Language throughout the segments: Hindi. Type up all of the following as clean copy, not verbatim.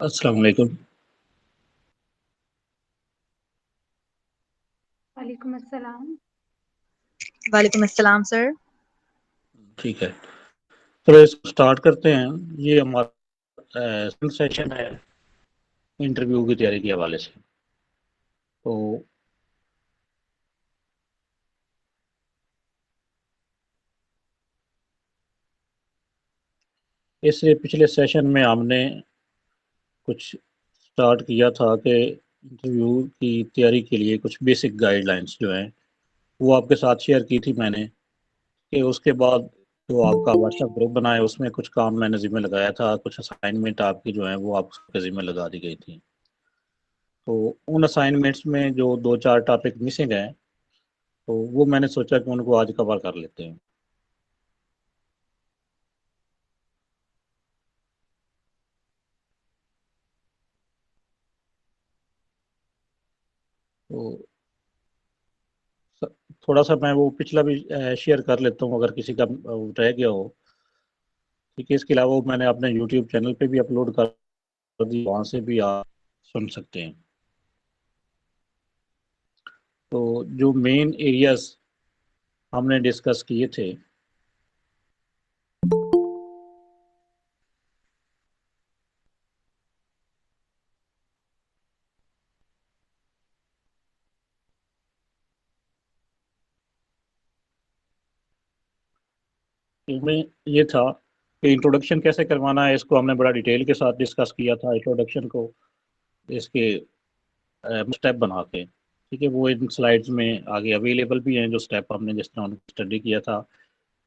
अस्सलाम वालेकुम। वालेकुम अस्सलाम। वालेकुम अस्सलाम सर। ठीक है, चलो इसको स्टार्ट करते हैं। ये हमारा सेशन है इंटरव्यू की तैयारी के हवाले से। तो इससे पिछले सेशन में हमने कुछ स्टार्ट किया था कि इंटरव्यू की तैयारी के लिए कुछ बेसिक गाइडलाइंस जो हैं वो आपके साथ शेयर की थी मैंने। कि उसके बाद जो आपका व्हाट्सएप ग्रुप बना है उसमें कुछ काम मैंने ज़िम्मे लगाया था, कुछ असाइनमेंट आपकी जो है वो आपके ज़िम्मे लगा दी गई थी। तो उन असाइनमेंट्स में जो दो चार टॉपिक मिसिंग हैं तो वो मैंने सोचा कि उनको आज कवर कर लेते हैं। तो थोड़ा सा मैं वो पिछला भी शेयर कर लेता हूँ अगर किसी का रह गया हो। ठीक है, इसके अलावा वो मैंने अपने यूट्यूब चैनल पे भी अपलोड कर दी, वहाँ से भी आप सुन सकते हैं। तो जो मेन एरियाज हमने डिस्कस किए थे, इसमें ये था कि इंट्रोडक्शन कैसे करवाना है, इसको हमने बड़ा डिटेल के साथ डिस्कस किया था इंट्रोडक्शन को, इसके स्टेप बना के। ठीक है, वो इन स्लाइड्स में आगे अवेलेबल भी हैं, जो स्टेप हमने जिस तरह उनको स्टडी किया था।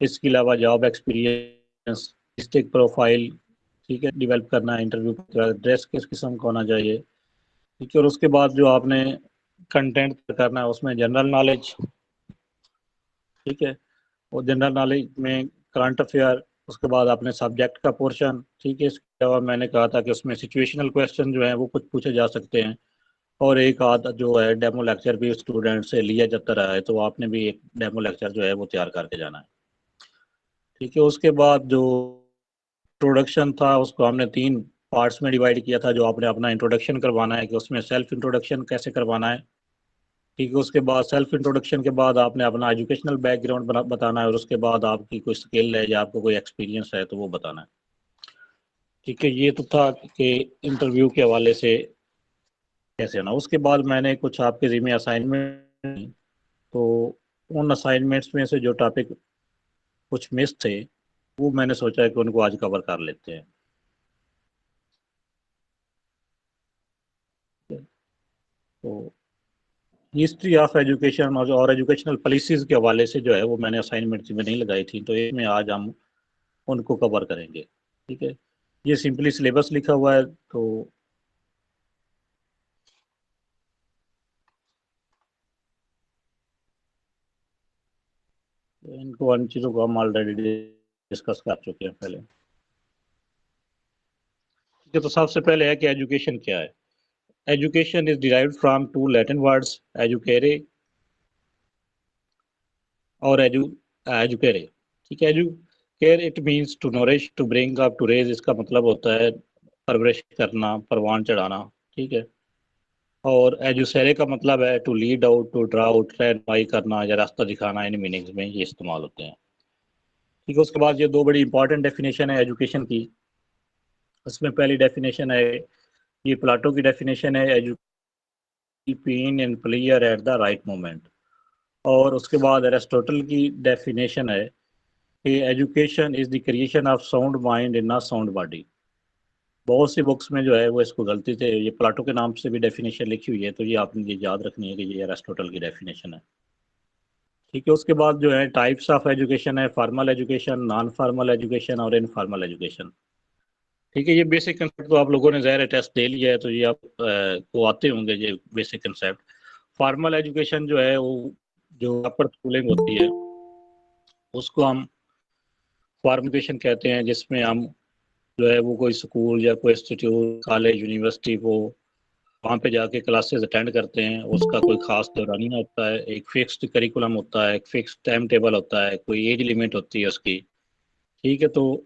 इसके अलावा जॉब एक्सपीरियंस, स्टिक प्रोफाइल, ठीक है, डेवलप करना है इंटरव्यू का, ड्रेस किस किस्म का होना चाहिए। ठीक है, और उसके बाद जो आपने कंटेंट करना है उसमें जनरल नॉलेज, ठीक है, और जनरल नॉलेज में करंट अफेयर, उसके बाद आपने सब्जेक्ट का पोर्शन। ठीक है, इसके अलावा मैंने कहा था कि उसमें सिचुएशनल क्वेश्चन जो है वो कुछ पूछे जा सकते हैं, और एक आध जो है डेमो लेक्चर भी स्टूडेंट से लिया जाता रहा है, तो आपने भी एक डेमो लेक्चर जो है वो तैयार करके जाना है। ठीक है, उसके बाद जो इंट्रोडक्शन था उसको हमने तीन पार्ट्स में डिवाइड किया था। जो आपने अपना इंट्रोडक्शन करवाना है कि उसमें सेल्फ इंट्रोडक्शन कैसे करवाना है। ठीक है, उसके बाद सेल्फ इंट्रोडक्शन के बाद आपने अपना एजुकेशनल बैकग्राउंड बताना है, और उसके बाद आपकी कोई स्किल है या आपको कोई एक्सपीरियंस है तो वो बताना है। ठीक है, ये तो था कि इंटरव्यू के हवाले से कैसे होना। उसके बाद मैंने कुछ आपके जिम्मे असाइनमेंट, तो उन असाइनमेंट्स में से जो टॉपिक कुछ मिस थे वो मैंने सोचा है कि उनको आज कवर कर लेते हैं। तो हिस्ट्री ऑफ एजुकेशन और एजुकेशनल पॉलिसीज के हवाले से जो है वो मैंने असाइनमेंट में नहीं लगाई थी, तो इसमें आज हम उनको कवर करेंगे। ठीक है, ये सिंपली सिलेबस लिखा हुआ है, तो इनको इन चीज़ों को हम ऑलरेडी डिस्कस कर चुके हैं पहले। ठीक है, तो सबसे पहले है कि एजुकेशन क्या है। Education is derived from two Latin words, educare और एजुकेरे। ठीक है, educare it means to nourish, to bring up, to raise, इसका मतलब होता है परवरिश करना, परवान चढ़ाना। ठीक है, और एजुसेरे का मतलब है to lead out, to draw out, रहनुमाई करना या रास्ता दिखाना, इन मीनिंग्स में ये इस्तेमाल होते हैं। ठीक है, उसके बाद ये दो बड़ी इंपॉर्टेंट डेफिनेशन है एजुकेशन की। उसमें पहली डेफिनेशन है, ये प्लाटो की डेफिनेशन है, education in player at the right moment. और उसके बाद एरिस्टोटल की डेफिनेशन है कि education is the creation of sound mind in a sound body. बहुत सी बुक्स में जो है वो इसको गलती से ये प्लाटो के नाम से भी डेफिनेशन लिखी हुई है, तो ये आपने ये याद रखनी है कि ये एरिस्टोटल की डेफिनेशन है। ठीक है, उसके बाद जो है टाइप्स ऑफ एजुकेशन है, formal education, non formal education और इनफॉर्मल एजुकेशन। ठीक है, ये बेसिक कंसेप्ट तो आप लोगों ने ज़ाहिर है टेस्ट दे लिया है, तो ये आप को आते होंगे ये बेसिक कंसेप्ट। फॉर्मल एजुकेशन जो है वो जो अपर स्कूलिंग होती है उसको हम फॉर्मल एजुकेशन कहते हैं, जिसमें हम जो है वो कोई स्कूल या कोई इंस्टीट्यूट, कॉलेज, यूनिवर्सिटी को वहाँ पे जाके क्लासेस अटेंड करते हैं। उसका कोई खास दौरानिया होता है, एक फिक्स्ड करिकुलम होता है, एक फिक्स्ड टाइम टेबल होता है, कोई एज लिमिट होती है उसकी। ठीक है, तो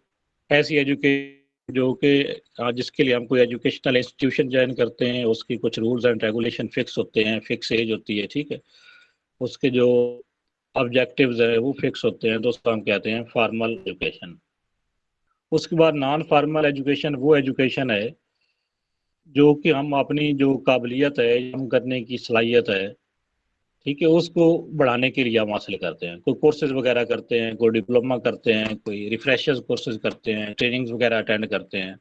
ऐसी एजुकेशन जो कि जिसके लिए हम कोई एजुकेशनल इंस्टीट्यूशन ज्वाइन करते हैं, उसकी कुछ रूल्स एंड रेगुलेशन फिक्स होते हैं, फिक्स एज होती है, ठीक है। उसके जो ऑब्जेक्टिव्स है वो फिक्स होते हैं, तो उसको हम कहते हैं फॉर्मल एजुकेशन। उसके बाद नॉन फॉर्मल एजुकेशन वो एजुकेशन है जो कि हम अपनी जो काबिलियत है, हम करने की सलाहियत है, ठीक है, उसको बढ़ाने के लिए हम हासिल करते हैं। कोई कोर्सेज वगैरह करते हैं, कोई डिप्लोमा करते हैं, कोई रिफ्रेशर्स कोर्सेज करते हैं, ट्रेनिंग्स वगैरह अटेंड करते हैं,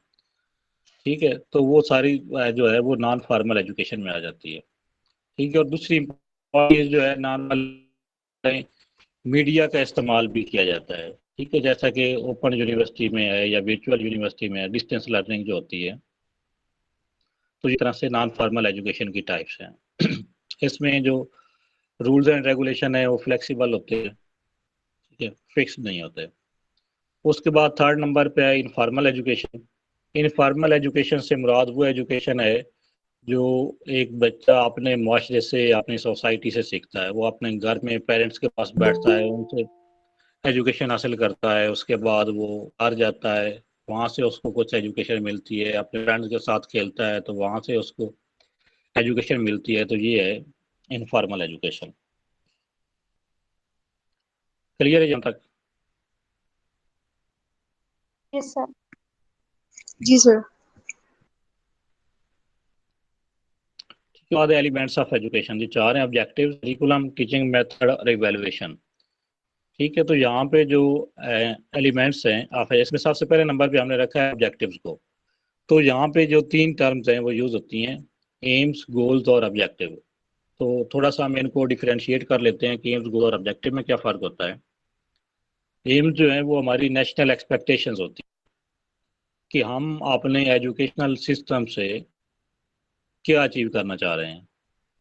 ठीक है। तो वो सारी जो है वो नॉन फॉर्मल एजुकेशन में आ जाती है, ठीक है। और दूसरी चीज जो है, नॉन मीडिया का इस्तेमाल भी किया जाता है, ठीक है, जैसा कि ओपन यूनिवर्सिटी में है या वर्चुअल यूनिवर्सिटी में है, डिस्टेंस लर्निंग जो होती है। तो इस तरह से नॉन फॉर्मल एजुकेशन की टाइप्स हैं। इसमें जो रूल्स एंड रेगुलेशन है वो फ्लेक्सिबल होते हैं, ठीक है, फिक्स नहीं होते। उसके बाद थर्ड नंबर पे है इनफॉर्मल एजुकेशन। इनफॉर्मल एजुकेशन से मुराद वो एजुकेशन है जो एक बच्चा अपने माशरे से, अपनी सोसाइटी से सीखता है। वो अपने घर में पेरेंट्स के पास बैठता है, उनसे एजुकेशन हासिल करता है, उसके बाद वो बाहर जाता है, वहाँ से उसको कुछ एजुकेशन मिलती है, अपने फ्रेंड्स के साथ खेलता है तो वहाँ से उसको एजुकेशन मिलती है। तो ये है इनफॉर्मल एजुकेशन। क्लियर है यहाँ तक? Yes sir. जी सर। उसके बाद एलिमेंट्स ऑफ एजुकेशन, ये चार हैं: ऑब्जेक्टिव, करिकुलम, टीचिंग मेथड और इवैल्यूएशन, ठीक है। तो यहाँ पे जो एलिमेंट्स हैं आप, इसमें सबसे पहले नंबर पे हमने रखा है ऑब्जेक्टिव्स को। तो यहाँ पे जो तीन टर्म्स हैं वो यूज होती हैं: एम्स, गोल्स और ऑब्जेक्टिव। तो थोड़ा सा हम इनको डिफरेंशिएट कर लेते हैं कि एम्स, गोल और ऑब्जेक्टिव में क्या फ़र्क होता है। एम्स जो है वो हमारी नेशनल एक्सपेक्टेशंस होती है कि हम अपने एजुकेशनल सिस्टम से क्या अचीव करना चाह रहे हैं,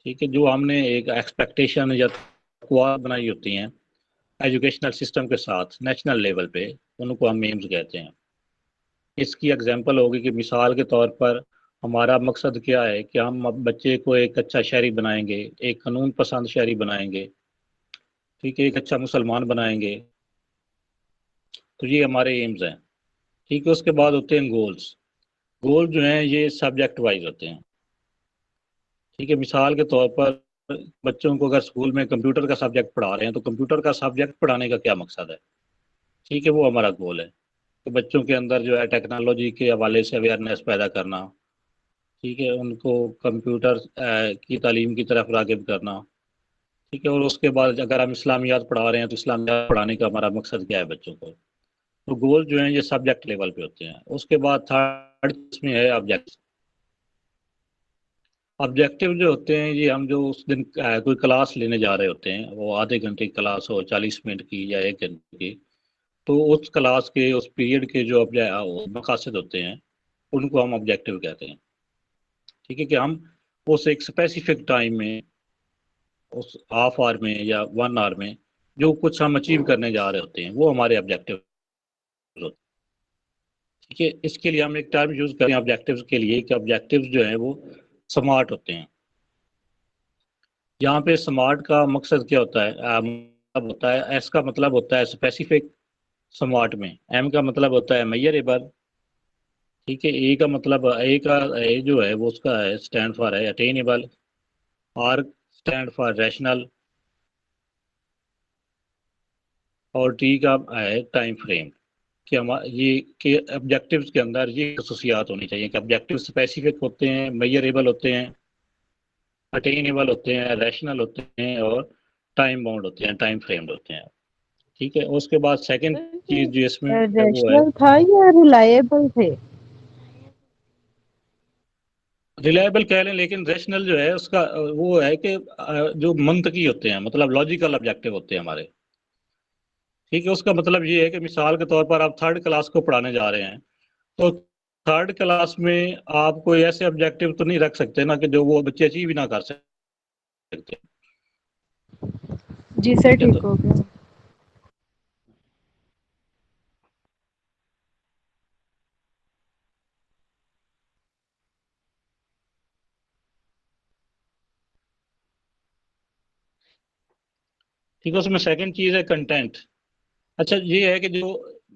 ठीक है। जो हमने एक एक्सपेक्टेशन या क्वार बनाई होती हैं एजुकेशनल सिस्टम के साथ नेशनल लेवल पे, उनको हम एम्स कहते हैं। इसकी एग्जांपल होगी कि मिसाल के तौर पर हमारा मकसद क्या है कि हम अब बच्चे को एक अच्छा शहरी बनाएंगे, एक कानून पसंद शहरी बनाएंगे, ठीक है, एक अच्छा मुसलमान बनाएंगे। तो ये हमारे एम्स हैं, ठीक है। उसके बाद होते हैं गोल्स। गोल जो हैं ये सब्जेक्ट वाइज होते हैं, ठीक है। मिसाल के तौर पर बच्चों को अगर स्कूल में कंप्यूटर का सब्जेक्ट पढ़ा रहे हैं तो कंप्यूटर का सब्जेक्ट पढ़ाने का क्या मकसद है, ठीक है, वो हमारा गोल है। तो बच्चों के अंदर जो है टेक्नोलॉजी के हवाले से अवेयरनेस पैदा करना, ठीक है, उनको कंप्यूटर की तालीम की तरफ राग़िब करना, ठीक है। और उसके बाद अगर हम इस्लामियात पढ़ा रहे हैं तो इस्लामियात पढ़ाने का हमारा मकसद क्या है बच्चों को। तो गोल जो हैं ये सब्जेक्ट लेवल पे होते हैं। उसके बाद थर्ड इसमें है ऑब्जेक्ट। ऑब्जेक्टिव जो होते हैं ये हम जो उस दिन कोई क्लास लेने जा रहे होते हैं, वो आधे घंटे की क्लास हो, 40 मिनट की या 1 घंटे की, तो उस क्लास के, उस पीरियड के जो मकासद होते हैं उनको हम ऑब्जेक्टिव कहते हैं, ठीक है। कि हम उस एक स्पेसिफिक टाइम में, उस हाफ आवर में या 1 आवर में जो कुछ हम अचीव करने जा रहे होते हैं वो हमारे ऑब्जेक्टिव होते हैं, ठीक है। इसके लिए हम एक टर्म यूज करें ऑब्जेक्टिव्स के लिए कि ऑब्जेक्टिव्स जो है वो स्मार्ट होते हैं। यहाँ पे स्मार्ट का मकसद क्या होता है? मतलब होता है, एस का मतलब होता है स्पेसिफिक स्मार्ट में, एम का मतलब होता है मेजरेबल, ठीक है। ए का मतलब, ए जो है वो उसका है स्टैंड फॉर है attainable, R stand for rational, और टी का है टाइम फ्रेम। कि हम ये कि ऑब्जेक्टिव्स के अंदर ये खसूसियात होनी चाहिए कि ऑब्जेक्टिव स्पेसिफिक होते हैं, मेजरेबल होते हैं, अटेनेबल होते हैं, रैशनल होते हैं और टाइम बाउंड होते हैं, टाइम फ्रेम्ड होते हैं, ठीक है। उसके बाद सेकंड चीज जो इसमें है वो है रैशनल था या रिलायबल थे? रिलायबल कह लें, लेकिन रैशनल जो है उसका वो है कि जो मंतकी होते हैं, मतलब लॉजिकल ऑब्जेक्टिव होते हैं हमारे, ठीक है। उसका मतलब ये है कि मिसाल के तौर पर आप थर्ड क्लास को पढ़ाने जा रहे हैं, तो थर्ड क्लास में आप कोई ऐसे ऑब्जेक्टिव तो नहीं रख सकते ना कि जो वो बच्चे अचीव ही ना कर सकते, जी सर, ठीक है। ठीक तो हो गया। ठीक है, उसमें सेकंड चीज है कंटेंट। अच्छा, ये है कि जो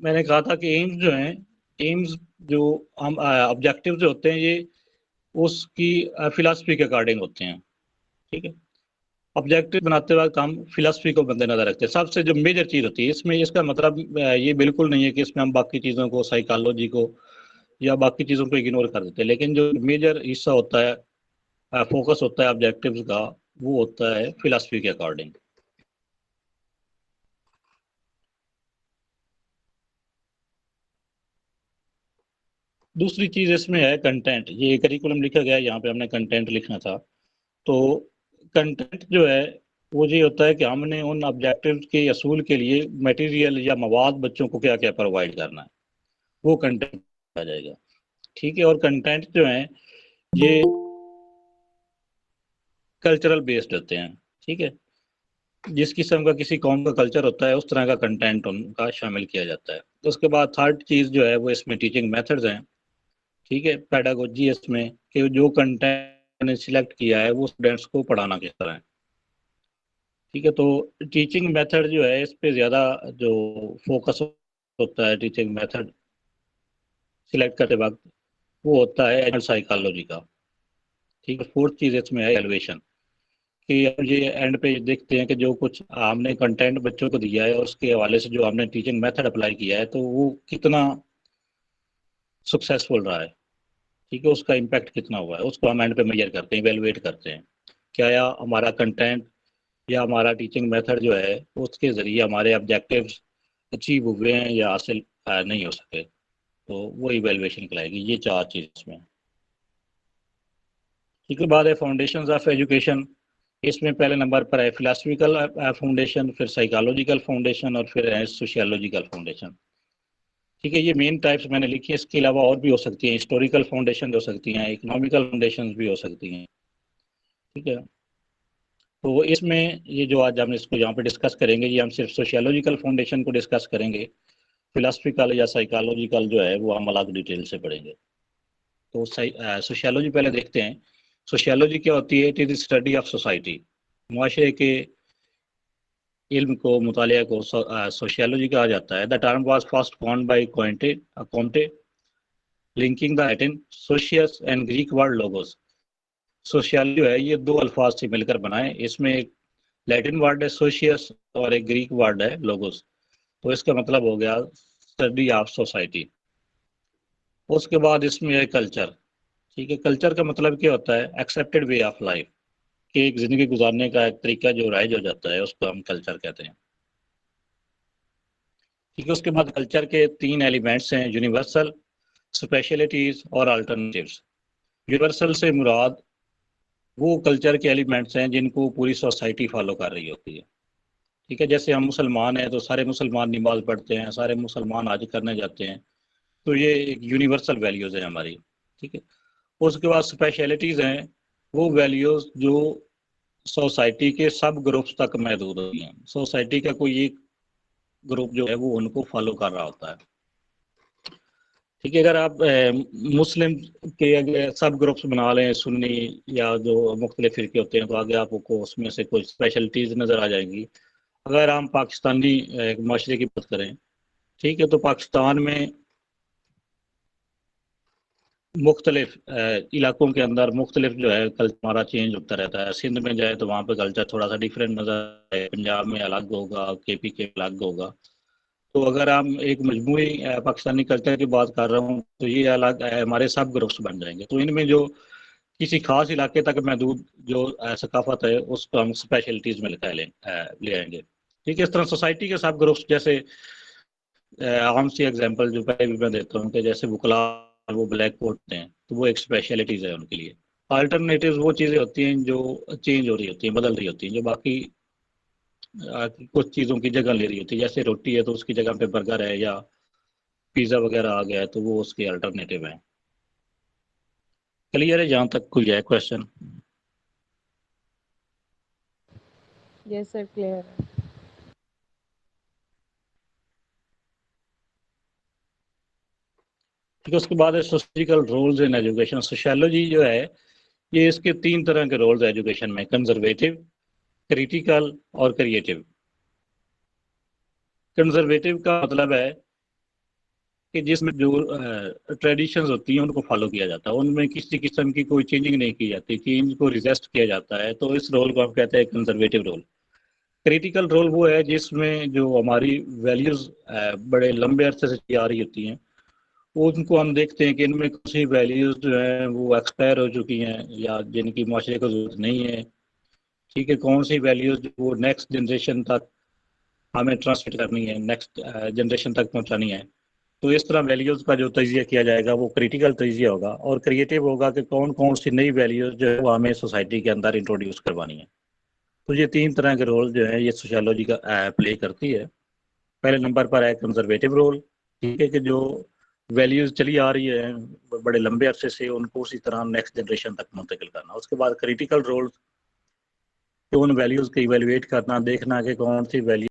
मैंने कहा था कि एम्स जो हैं, एम्स जो हम ऑब्जेक्टिव जो होते हैं ये उसकी फिलॉसफी के अकॉर्डिंग होते हैं, ठीक है। ऑब्जेक्टिव बनाते वक्त हम फिलॉसफी को मद्देनजर रखते हैं। सबसे जो मेजर चीज़ होती है इसमें, इसका मतलब ये बिल्कुल नहीं है कि इसमें हम बाकी चीज़ों को, साइकोलॉजी को या बाकी चीज़ों को इग्नोर कर देते हैं, लेकिन जो मेजर हिस्सा होता है, फोकस होता है ऑब्जेक्टिव्स का, वो होता है फिलॉसफी के अकॉर्डिंग। दूसरी चीज़ इसमें है कंटेंट। ये करिकुलम लिखा गया है, यहाँ पे हमने कंटेंट लिखना था। तो कंटेंट जो है वो ये होता है कि हमने उन ऑब्जेक्टिव्स के असूल के लिए मटेरियल या मवाद बच्चों को क्या क्या प्रोवाइड करना है, वो कंटेंट आ जाएगा, ठीक है। और कंटेंट जो है ये कल्चरल बेस्ड होते हैं, ठीक है। जिस किस्म का किसी कौम का कल्चर होता है उस तरह का कंटेंट उनका शामिल किया जाता है। तो उसके बाद थर्ड चीज़ जो है वो इसमें टीचिंग मेथड्स हैं, ठीक है। पेडागोजी इसमें कि जो कंटेंट ने सिलेक्ट किया है वो स्टूडेंट्स को पढ़ाना किस तरह है, ठीक है। तो टीचिंग मेथड जो है इस पे ज़्यादा जो फोकस होता है टीचिंग मेथड सिलेक्ट करते वक्त, वो होता है एजुकेशनल साइकोलॉजी का, ठीक है। फोर्थ चीज़ इसमें है एलिवेशन, कि हम ये एंड पे देखते हैं कि जो कुछ हमने कंटेंट बच्चों को दिया है और उसके हवाले से जो हमने टीचिंग मेथड अप्लाई किया है तो वो कितना सक्सेसफुल रहा है, ठीक है। उसका इम्पैक्ट कितना हुआ है उसको हम एंड पे मेजर करते हैं, इवेलुएट करते हैं। क्या या हमारा कंटेंट या हमारा टीचिंग मेथड जो है उसके ज़रिए हमारे ऑब्जेक्टिव्स अचीव हुए हैं या हासिल नहीं हो सके, तो वो इवेलुएशन कहलाएगी। ये चार चीज़ इसमें, ठीक है। बाद है फाउंडेशंस ऑफ एजुकेशन। इसमें पहले नंबर पर है फिलासफिकल फाउंडेशन, फिर साइकोलॉजिकल फाउंडेशन और फिर है सोशियोलॉजिकल फाउंडेशन, ठीक है। ये मेन टाइप्स मैंने लिखी है, इसके अलावा और भी हो सकती हैं, हिस्टोरिकल फाउंडेशन हो सकती हैं, इकोनॉमिकल फाउंडेशन भी हो सकती हैं, ठीक है। तो इसमें ये जो आज हम इसको यहाँ पे डिस्कस करेंगे, ये हम सिर्फ सोशियोलॉजिकल फाउंडेशन को डिस्कस करेंगे। फिलासफिकल या साइकोलॉजिकल जो है वो हम अलग डिटेल से पढ़ेंगे। तो सोशियोलॉजी पहले देखते हैं। सोशियोलॉजी क्या होती है? It is study of society. मुआशरे के इल्म को, मुतालिया को सोशियोलॉजी कहा जाता है। The term was first coined by Comte linking the Latin socius and Greek word logos. Sociology है ये दो अल्फाज से मिलकर बनाए। इसमें एक लैटिन वर्ड है सोशियस और एक ग्रीक वर्ड है लोगोस। तो इसका मतलब हो गया स्टडी ऑफ सोसाइटी। उसके बाद इसमें है कल्चर, ठीक है। कल्चर का मतलब क्या होता है? एक्सेप्टेड वे ऑफ लाइफ, कि एक जिंदगी गुजारने का एक तरीका जो राइज हो जाता है उसको हम कल्चर कहते हैं, ठीक है। उसके बाद कल्चर के तीन एलिमेंट्स हैं, यूनिवर्सल, स्पेशलिटीज और अल्टरनेटिव्स। यूनिवर्सल से मुराद वो कल्चर के एलिमेंट्स हैं जिनको पूरी सोसाइटी फॉलो कर रही होती है, ठीक है। जैसे हम मुसलमान हैं तो सारे मुसलमान नमाज पढ़ते हैं, सारे मुसलमान हज करने जाते हैं, तो ये एक यूनिवर्सल वैल्यूज है हमारी, ठीक है। उसके बाद स्पेशलिटीज हैं वो वैल्यूज जो सोसाइटी के सब ग्रुप्स तक महदूद होती हैं। सोसाइटी का कोई एक ग्रुप जो है वो उनको फॉलो कर रहा होता है, ठीक है। अगर आप मुस्लिम के अगर सब ग्रुप्स बना लें, सुन्नी या जो मुख्तलिफ फिरके होते हैं, तो आगे आपको उसमें से कुछ स्पेशलिटीज नज़र आ जाएंगी। अगर हम पाकिस्तानी माशरे की बात करें, ठीक है, तो पाकिस्तान में मुख्तलिफ इलाकों के अंदर मुख्तलिफ जो है कल्चर हमारा चेंज होता रहता है। सिंध में जाए तो वहाँ पे कल्चर थोड़ा सा डिफरेंट नज़र आए, पंजाब में अलग होगा, केपी के अलग होगा। तो अगर हम एक मजमूई पाकिस्तानी कल्चर की बात कर रहा हूँ तो ये अलग हमारे सब ग्रुप्स बन जाएंगे। तो इनमें जो किसी खास इलाके तक महदूद जो सकाफत है उसको हम स्पेशलिटीज़ में ले आएंगे, ठीक है। इस तरह सोसाइटी के सब ग्रुप्स, जैसे आम सी एग्जांपल जो पहले भी मैं देता हूँ कि जैसे वुकला वो ब्लैक कोट हैं तो वो एक स्पेशलिटीज़ है उनके लिए। अल्टरनेटिव वो चीज़ें होती हैं जो चेंज हो रही होती हैं, बदल रही होती हैं, जो बाकी कुछ चीज़ों की जगह ले रही होती है। जैसे रोटी है तो उसकी जगह पे बर्गर है या पिज़्ज़ा वगैरह आ गया है तो वो उसके अल्टरनेटिव है। क्लियर है जहाँ तक कोई है क्वेश्चन? यस सर, क्लियर है। ठीक है। उसके बाद है social roles in education. Sociology जो है ये इसके तीन तरह के रोल्स है एजुकेशन में, कंजर्वेटिव, क्रिटिकल और क्रिएटिव। कंजर्वेटिव का मतलब है कि जिसमें जो ट्रेडिशंस होती हैं उनको फॉलो किया जाता है, उनमें किसी किस्म की कोई चेंजिंग नहीं की जाती, चेंज को रिजेस्ट किया जाता है। तो इस रोल को हम कहते हैं कंजर्वेटिव रोल। क्रिटिकल रोल वो है जिसमें जो हमारी वैल्यूज बड़े लंबे अरसे से चली आ रही होती हैं, उनको हम देखते हैं कि इनमें कुछ ही वैल्यूज जो हैं वो एक्सपायर हो चुकी हैं या जिनकी माशरे को जरूरत नहीं है। ठीक है, कौन सी वैल्यूज वो नेक्स्ट जनरेशन तक हमें ट्रांसमिट करनी है, नेक्स्ट जनरेशन तक पहुंचानी है। तो इस तरह वैल्यूज का जो तजिया किया जाएगा वो क्रिटिकल तजिया होगा, और क्रिएटिव होगा कि कौन कौन सी नई वैल्यूज जो है वो हमें सोसाइटी के अंदर इंट्रोड्यूस करवानी है। तो ये 3 तरह के रोल जो है ये सोशियोलॉजी का प्ले करती है। पहले नंबर पर है कंजर्वेटिव रोल, ठीक है, कि जो वैल्यूज चली आ रही है बड़े लंबे अरसे से उनको उसी तरह नेक्स्ट जनरेशन तक मुंतकिल करना। उसके बाद क्रिटिकल रोल, तो उन वैल्यूज को इवेलुएट करना, देखना कि कौन सी वैल्यू